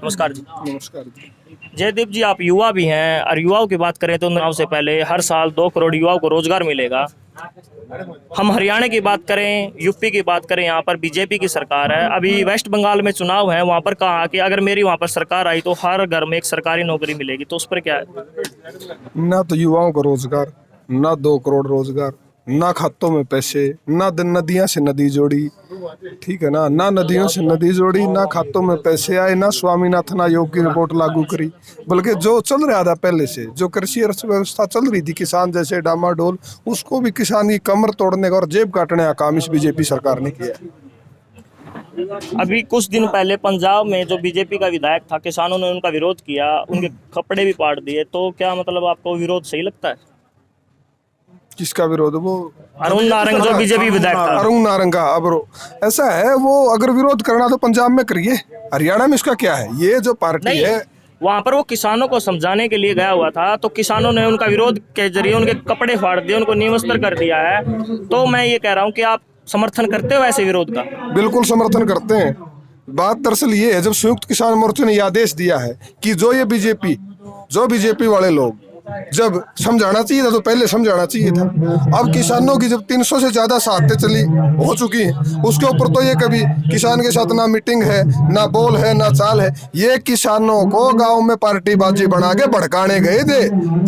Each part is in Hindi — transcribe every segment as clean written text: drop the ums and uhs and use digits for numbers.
नमस्कार जी। नमस्कार जी। जयदीप जी, आप युवा भी हैं और युवाओं की बात करें तो चुनाव से पहले हर साल 2 करोड़ युवाओं को रोजगार मिलेगा। हम हरियाणा की बात करें, यूपी की बात करें, यहाँ पर बीजेपी की सरकार है। अभी वेस्ट बंगाल में चुनाव है, वहाँ पर कहा कि अगर मेरी वहाँ पर सरकार आई तो हर घर में एक सरकारी नौकरी मिलेगी, तो उस पर क्या है? ना तो युवाओं को रोजगार, ना 2 करोड़ रोजगार, ना खातों में पैसे, ना नदियां से नदी जोड़ी, ठीक है ना, ना नदियों से नदी जोड़ी, ना खातों में पैसे आए, ना स्वामीनाथन आयोग की रिपोर्ट लागू करी। बल्कि जो चल रहा था पहले से, जो कृषि अर्थव्यवस्था चल रही थी, किसान जैसे डामाडोल, उसको भी किसान की कमर तोड़ने का और जेब काटने का काम इस बीजेपी सरकार ने किया है। अभी कुछ दिन पहले पंजाब में जो बीजेपी का विधायक था, किसानों ने उनका विरोध किया, उनके कपड़े भी पाड़ दिए। तो क्या मतलब आपको विरोध सही लगता है? किसका विरोध? वो अरुण नारंग जो बीजेपी विधायक था। अरुण नारंग का। अब ऐसा है, वो अगर विरोध करना तो पंजाब में करिए, हरियाणा में इसका क्या है? ये जो पार्टी नहीं, है, वहां पर वो किसानों को समझाने के लिए गया हुआ था, तो किसानों ने उनका विरोध के जरिए उनके कपड़े फाड़ दिए, उनको निवस्त्र कर दिया है। तो मैं ये कह रहा हूँ कि आप समर्थन करते हो ऐसे विरोध का? बिल्कुल समर्थन करते हैं। बात दरअसल ये है, जब संयुक्त किसान मोर्चे ने ये आदेश दिया है कि जो बीजेपी वाले लोग, जब समझाना चाहिए था तो पहले समझाना चाहिए था। अब किसानों की जब 300 से ज्यादा साहतें चली हो चुकी हैं, उसके ऊपर तो ये कभी किसान के साथ ना मीटिंग है, ना बोल है, ना चाल है। ये किसानों को गांव में पार्टी बाजी बना के भड़काने गए थे।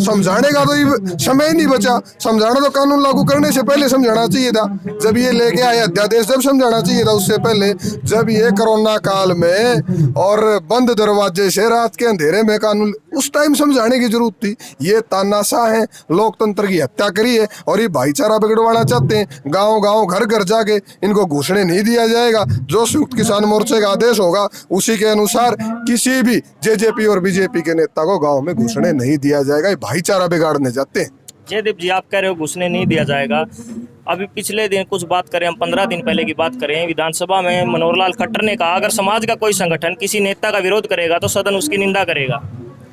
समझाने का तो ये समय नहीं बचा। समझाना तो कानून लागू करने से पहले समझाना चाहिए था। जब ये लेके आए अध्यादेश, जब समझाना चाहिए था उससे पहले। जब ये कोरोना काल में और बंद दरवाजे से रात के अंधेरे में कानून, उस टाइम समझाने की जरूरत थी। ये तानाशाह है, लोकतंत्र की हत्या करी है और ये भाईचारा बिगड़वाना चाहते हैं। गांव गांव घर घर जाके इनको घुसने नहीं दिया जाएगा। जो संयुक्त किसान मोर्चे का आदेश होगा उसी के अनुसार किसी भी जेजेपी और बीजेपी के नेता को गांव में घुसने नहीं दिया जाएगा। ये भाईचारा बिगाड़ने जाते हैं। जयदीप जी, आप कह रहे हो घुसने नहीं दिया जाएगा। अभी पिछले दिन कुछ बात करें, हम 15 दिन पहले की बात करें, विधानसभा में मनोहर लाल खट्टर ने कहा अगर समाज का कोई संगठन किसी नेता का विरोध करेगा तो सदन उसकी निंदा करेगा।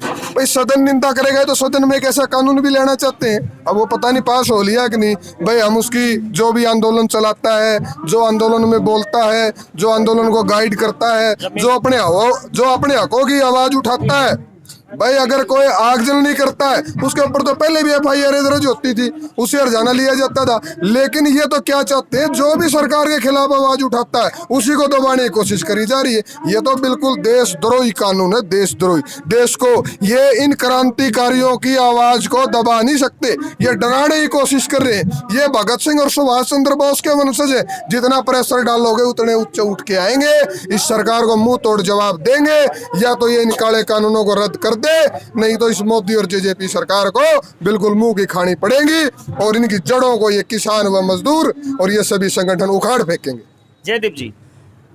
भाई सदन निंदा करेगा तो सदन में एक ऐसा कानून भी लेना चाहते हैं। अब वो पता नहीं पास हो लिया कि नहीं। भाई हम उसकी जो भी आंदोलन चलाता है, जो आंदोलन में बोलता है, जो आंदोलन को गाइड करता है, जो अपने हकों की आवाज उठाता है, भाई अगर कोई आगजनी नहीं करता है उसके ऊपर तो पहले भी FIR दर्ज होती थी, उसे हर्जाना लिया जाता था। लेकिन ये तो क्या चाहते हैं, जो भी सरकार के खिलाफ आवाज उठाता है उसी को दबाने की कोशिश करी जा रही है। ये तो बिल्कुल देशद्रोही कानून है, देशद्रोही। देश को ये इन क्रांतिकारियों की आवाज को दबा नहीं सकते, ये डराने की कोशिश कर रहे हैं। ये भगत सिंह और सुभाष चंद्र बोस के वंशज है। जितना प्रेशर डालोगे उतने ऊंचे उठ के आएंगे। इस सरकार को मुंह तोड़ जवाब देंगे, या तो ये इन काले कानूनों को रद्द कर दे, नहीं तो इस मोदी और जेजेपी सरकार को बिल्कुल मुंह की खानी पड़ेगी और इनकी जड़ों को ये किसान व मजदूर और ये सभी संगठन उखाड़ फेंकेंगे। जयदीप जी,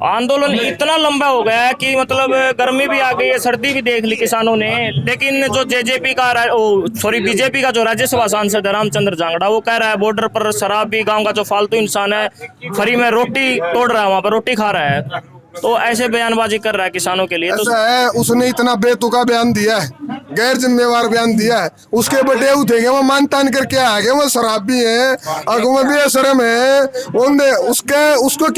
आंदोलन इतना लंबा हो गया है कि मतलब गर्मी भी आ गई है, सर्दी भी देख ली किसानों ने। लेकिन जो बीजेपी का जो राज्यसभा सांसद है रामचंद्र जांगड़ा, वो कह रहा है बॉर्डर पर शराबी गांव का जो फालतू इंसान है फ्री में रोटी तोड़ रहा है, वहां पर रोटी खा रहा है। तो ऐसे बयानबाजी कर रहा है किसानों के लिए। ऐसा है, उसने इतना बेतुका बयान दिया है, गैर जिम्मेवार बयान दिया है। उसके बटे उठेंगे, वो मान तान करके आ गए, वो शराबी है, अगुआ बेशरम है। उसको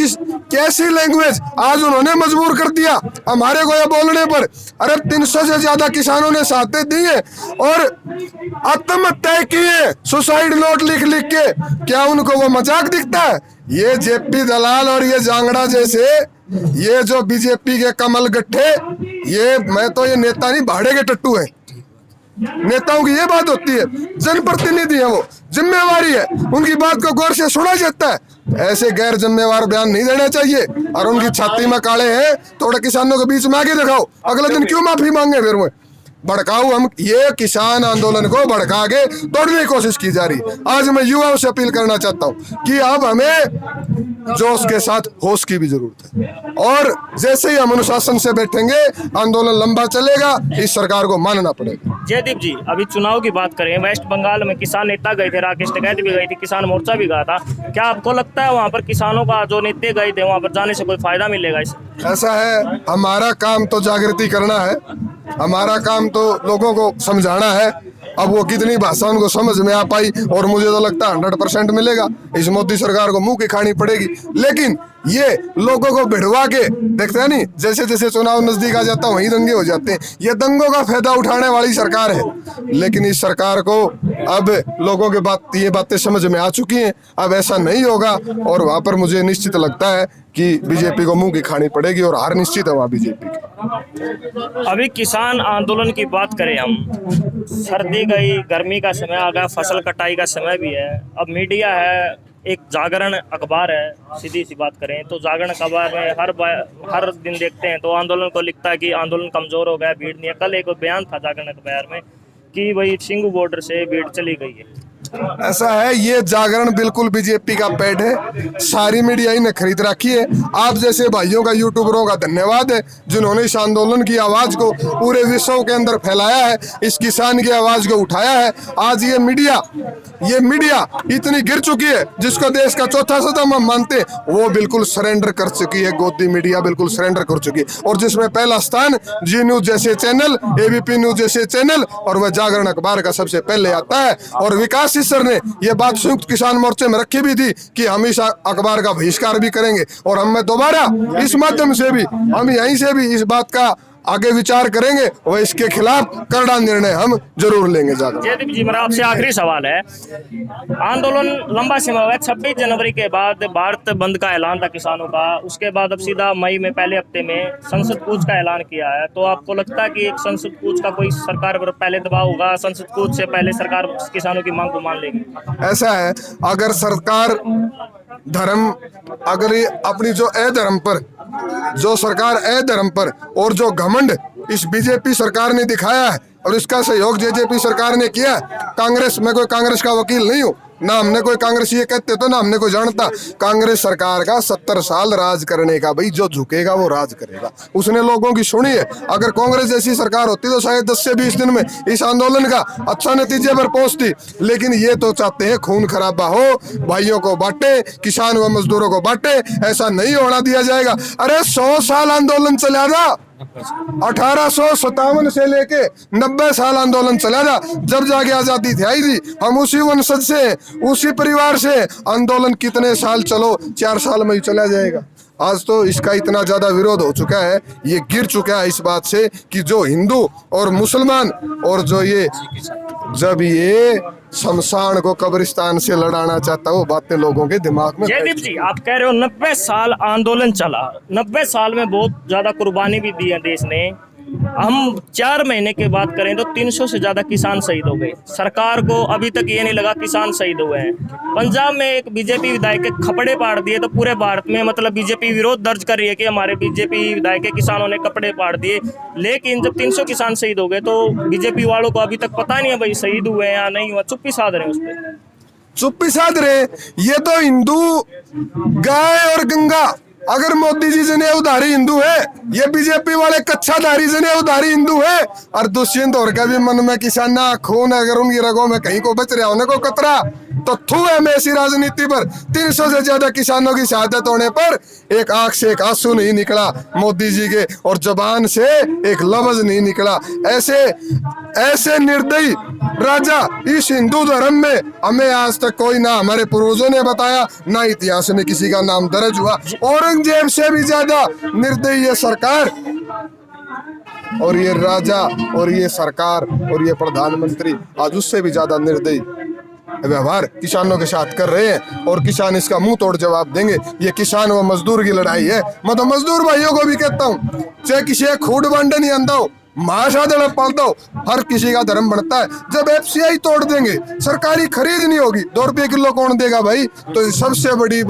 कैसी लैंग्वेज आज उन्होंने मजबूर कर दिया हमारे को ये बोलने पर। अरे 300 से ज्यादा किसानों ने साथे दिए और आत्महत्या की है सुसाइड नोट लिख लिख के। क्या उनको वो मजाक दिखता है? ये जेपी दलाल और ये जांगड़ा जैसे, ये जो बीजेपी के कमल गट्ठे, ये मैं तो ये नेता नहीं भाड़े के टट्टू हैं। नेताओं की ये बात होती है, जनप्रतिनिधि है, वो जिम्मेवारी है, उनकी बात को गौर से सुना जाता है। ऐसे गैर जिम्मेवार बयान नहीं देना चाहिए। और उनकी छाती में काले हैं, थोड़ा किसानों के बीच में आगे दिखाओ, अगले दिन क्यों माफी मांगे? फिर वो भड़काऊ, हम ये किसान आंदोलन को भड़का के तोड़ने की कोशिश की जा रही। आज मैं युवाओं से अपील करना चाहता हूँ कि अब हमें जोश के साथ होश की भी जरूरत है। और जैसे ही हम अनुशासन से बैठेंगे, आंदोलन लंबा चलेगा, इस सरकार को मानना पड़ेगा। जयदीप जी, अभी चुनाव की बात करें, वेस्ट बंगाल में किसान नेता गए थे, राकेश टिकैत भी गई थी, किसान मोर्चा भी गया था। क्या आपको लगता है वहाँ पर किसानों का जो नेता गए थे वहाँ पर जाने से कोई फायदा मिलेगा? ऐसा है, हमारा काम तो जागृति करना है, हमारा काम तो लोगों को समझाना है। अब वो कितनी भाषा उनको समझ में आ पाई, और मुझे तो लगता है 100% मिलेगा। इस मोदी सरकार को मुंह की खानी पड़ेगी। लेकिन ये लोगों को भिड़वा के देखते हैं नहीं, जैसे जैसे चुनाव नजदीक आ जाता वहीं दंगे हो जाते हैं। ये दंगों का फायदा उठाने वाली सरकार है, लेकिन इस सरकार को अब लोगों के बात ये बातें समझ में आ चुकी हैं। अब ऐसा नहीं होगा और वहां पर मुझे निश्चित लगता है कि बीजेपी को मुंह की खानी पड़ेगी और हार निश्चित है वहां बीजेपी की। अभी किसान आंदोलन की बात करें हम, सर्दी गई, गर्मी का समय आ गया, फसल कटाई का समय भी है। अब मीडिया है, एक जागरण अखबार है, सीधी सी बात करें तो जागरण अखबार में हर दिन देखते हैं तो आंदोलन को लिखता है कि आंदोलन कमजोर हो गया, भीड़ नहीं है। कल एक बयान था जागरण अखबार में कि भाई सिंगू बॉर्डर से भीड़ चली गई है। ऐसा है, ये जागरण बिल्कुल बीजेपी का पेट है, सारी मीडिया ही ने खरीद रखी है। आप जैसे भाइयों का, यूट्यूबरों का धन्यवाद है जिन्होंने इस आंदोलन की आवाज को पूरे विश्व के अंदर फैलाया है, इस किसान की आवाज को उठाया है। आज ये मीडिया इतनी गिर चुकी है, जिसको देश का चौथा सदन हम मानते हैं, वो बिल्कुल सरेंडर कर चुकी है। गोदी मीडिया बिल्कुल सरेंडर कर चुकी है और जिसमें पहला स्थान जी न्यूज जैसे चैनल, एबीपी न्यूज जैसे चैनल और वह जागरण अखबार का सबसे पहले आता है। और विकास सर ने यह बात संयुक्त किसान मोर्चे में रखी भी थी कि हम इस अखबार का बहिष्कार भी करेंगे और हम दोबारा इस माध्यम से भी हम यहीं से भी इस बात का आगे विचार करेंगे और इसके खिलाफ कड़ा निर्णय हम जरूर लेंगे। जयदीप जी, मेरा आपसे आखिरी सवाल है, आंदोलन लंबा समय हुआ है, 26 जनवरी के बाद भारत बंद का ऐलान था किसानों का, उसके बाद अब सीधा मई में पहले हफ्ते में संसद कूच का ऐलान किया है। तो आपको लगता है कि एक संसद कूच का कोई सरकार पर पहले दबाव होगा, संसद कूच से पहले सरकार किसानों की मांग को मान लेगी? ऐसा है, अगर सरकार अगर ये अपनी जो अधर्म पर, जो सरकार अधर्म पर और जो घमंड इस बीजेपी सरकार ने दिखाया है और इसका सहयोग जेजेपी सरकार ने किया है। कांग्रेस, मैं कोई कांग्रेस का वकील नहीं हूँ, ना हमने कोई कांग्रेस ये कहते तो ना हमने कोई जानता। कांग्रेस सरकार का 70 साल राज करने का, भाई जो झुकेगा वो राज करेगा, उसने लोगों की सुनी है। अगर कांग्रेस जैसी सरकार होती तो शायद 10 से 20 दिन में इस आंदोलन का अच्छा नतीजे पर पहुंचती, लेकिन ये तो चाहते हैं खून खराबा हो, भाइयों को बांटे, किसान व मजदूरों को बांटे। ऐसा नहीं होना दिया जाएगा। अरे 100 साल आंदोलन चला था, 1857 से लेके 90 साल आंदोलन चला था, जब जाके आजादी थी आई थी। हम उसी वंशज से, उसी परिवार से, आंदोलन कितने साल चलो, 4 साल में ही चला जाएगा। आज तो इसका इतना ज्यादा विरोध हो चुका है, ये गिर चुका है इस बात से कि जो हिंदू और मुसलमान और जो ये जब ये शमशान को कब्रिस्तान से लड़ाना चाहता है, वो बातें लोगों के दिमाग में। जयदीप जी, आप कह रहे हो 90 साल आंदोलन चला, 90 साल में बहुत ज्यादा कुर्बानी भी दी है देश ने। हम 4 महीने के बात करें तो 300 से ज्यादा किसान शहीद हो गए। सरकार को अभी तक ये नहीं लगा किसान शहीद हुए हैं। पंजाब में एक बीजेपी विधायक के कपड़े पाड़ दिए, तो पूरे भारत में मतलब बीजेपी विरोध दर्ज कर रही है कि हमारे बीजेपी विधायक के किसानों ने कपड़े पाड़ दिए। लेकिन जब 300 किसान शहीद हो गए तो बीजेपी वालों को अभी तक पता नहीं है भाई शहीद हुए हैं या नहीं हुआ, चुप्पी साध रहे हैं उस पर। चुप्पी साध रहे। ये तो हिंदू गाय और गंगा, अगर मोदी जी जने उधारी हिंदू है, ये बीजेपी वाले कच्छाधारी जने उधारी हिंदू है। और दुष्यंत और का भी मन में किसाना खून, अगर उनकी रगों में कहीं को बच रहा होने को कतरा तो थू है में ऐसी राजनीति पर। 300 से ज्यादा किसानों की शहादत होने पर एक आंख से एक आंसू नहीं निकला मोदी जी के, और जबान से एक लफ्ज नहीं निकला। ऐसे निर्दयी राजा इस हिंदू धर्म में हमें आज तक कोई, ना हमारे पूर्वजों ने बताया, ना इतिहास में किसी का नाम दर्ज हुआ। औरंगजेब से भी ज्यादा निर्दयी ये सरकार और ये राजा और ये सरकार और ये प्रधानमंत्री आज उससे भी ज्यादा निर्दयी व्यवहार किसानों के साथ कर रहे हैं, और किसान इसका मुंह तोड़ जवाब देंगे। ये किसान व मजदूर की लड़ाई है। मैं तो मजदूर भाइयों को भी कहता हूँ, चाहे किसी खूड बांटे नहीं आंदा हो, महासादड़ पालता हो, हर किसी का धर्म बनता है। जब एफसीआई तोड़ देंगे, सरकारी खरीद नहीं होगी, 2 रुपये किलो कौन देगा भाई? तो सबसे बड़ी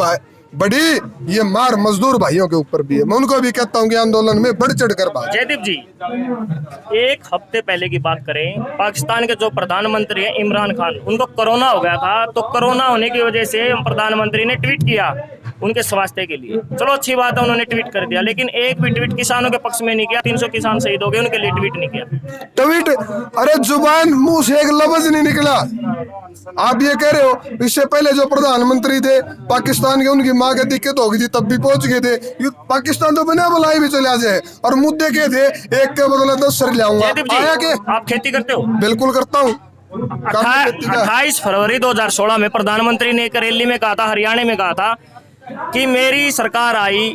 ये मार मजदूर भाइयों के ऊपर भी है। मैं उनको भी कहता हूँ कि आंदोलन में बढ़ चढ़ कर बात। जयदीप जी, 1 हफ्ते पहले की बात करें, पाकिस्तान के जो प्रधानमंत्री हैं इमरान खान, उनको कोरोना हो गया था। तो कोरोना होने की वजह से प्रधानमंत्री ने ट्वीट किया उनके स्वास्थ्य के लिए। चलो अच्छी बात है, उन्होंने ट्वीट कर दिया, लेकिन एक भी ट्वीट किसानों के पक्ष में नहीं किया। 300 किसान शहीद हो गए, उनके लिए ट्वीट नहीं किया। ट्वीट, अरे जुबान मुंह से एक लफ्ज नहीं निकला। आप ये कह रहे हो, इससे पहले जो प्रधानमंत्री थे पाकिस्तान के, उनकी माँ की दिक्कत हो गई थी, तब भी पहुंच गए थे। पाकिस्तान तो बिना बुलाए भी चला जाए। और मुद्दे के थे, एक के बदले 10 सर लाऊंगा। आया के आप खेती करते हो? बिल्कुल करता हूँ। 28 फरवरी 2016 में प्रधानमंत्री ने एक रैली में कहा था, हरियाणा में कहा था कि मेरी सरकार आई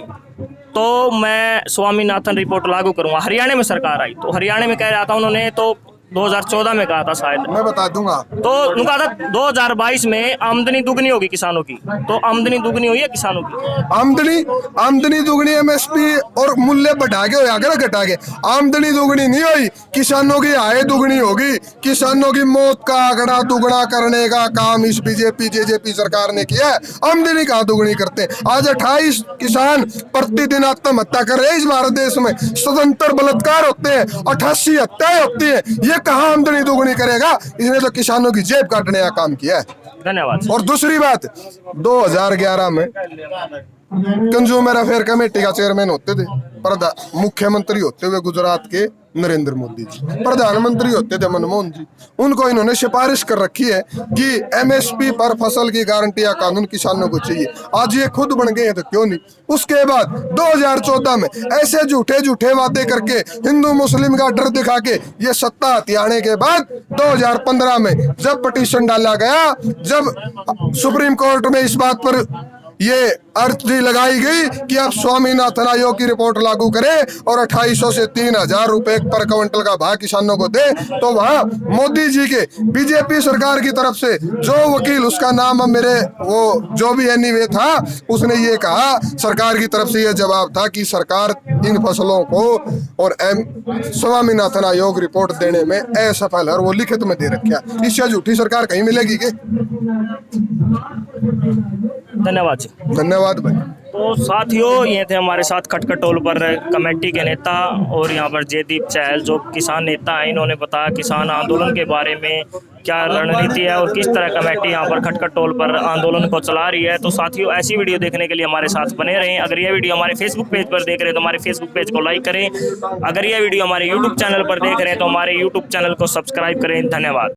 तो मैं स्वामीनाथन रिपोर्ट लागू करूंगा। हरियाणा में सरकार आई तो हरियाणा में कह रहा था उन्होंने, तो 2014 में कहा था शायद, मैं बता दूंगा। तो उन्होंने कहा था 2022 में आमदनी दुगनी होगी किसानों की। तो आमदनी दुगनी हुई है किसानों की? आमदनी दुगनी एमएसपी और मूल्य बढ़ा के या घटा के, आमदनी दुगनी नहीं हुई, किसानों की आय दुगनी होगी। किसानों की मौत का आंकड़ा दुगना करने का काम इस बीजेपी जेजेपी सरकार ने किया है। आमदनी कहाँ दुगनी करते हैं? आज 28 किसान प्रतिदिन आत्महत्या कर रहे हैं इस भारत देश में। स्वतंत्र बलात्कार होते हैं, 88 हत्याएं होती है। ये कहाँ आमदनी दुगनी करेगा? इसने तो किसानों की जेब काटने का काम किया है। धन्यवाद। और दूसरी बात, 2011 में कंज्यूमर अफेयर कमेटी का चेयरमैन होते थे मुख्यमंत्री होते हुए गुजरात के नरेंद्र मोदी जी, प्रधानमंत्री होते थे मनमोहन जी। उनको इन्होंने सिफारिश कर रखी है कि एमएसपी पर फसल की गारंटी या कानून किसानों को चाहिए। आज ये खुद बन गए हैं तो क्यों नहीं? उसके बाद 2014 में ऐसे झूठे वादे करके हिंदू मुस्लिम का डर दिखा के ये सत्ता हथियाने के बाद 2015 में जब पिटीशन डाला गया, जब सुप्रीम कोर्ट में इस बात पर ये अर्जी लगाई गई कि आप स्वामीनाथन आयोग की रिपोर्ट लागू करें और 2800 से 3000 रुपए पर क्विंटल का भाव किसानों को दे, तो वहां मोदी जी के बीजेपी सरकार की तरफ से जो वकील, उसका नाम मेरे वो जो भी एनीवे था, उसने ये कहा, सरकार की तरफ से ये जवाब था कि सरकार इन फसलों को और स्वामीनाथन आयोग रिपोर्ट देने में असफल है और वो लिखित में दे रखा। इससे झूठी सरकार कहीं मिलेगी के? धन्यवाद जी। धन्यवाद भाई। तो साथियों, ये थे हमारे साथ खटखटोल पर कमेटी के नेता और यहाँ पर जयदीप चहल जो किसान नेता हैं। इन्होंने बताया किसान आंदोलन के बारे में क्या रणनीति है और किस तरह कमेटी यहाँ पर खटखटोल पर आंदोलन को चला रही है। तो साथियों, ऐसी वीडियो देखने के लिए हमारे साथ बने रहें। अगर यह वीडियो हमारे फेसबुक पेज पर देख रहे हैं तो हमारे फेसबुक पेज को लाइक करें। अगर यह वीडियो हमारे यूट्यूब चैनल पर देख रहे हैं तो हमारे यूट्यूब चैनल को सब्सक्राइब करें। धन्यवाद।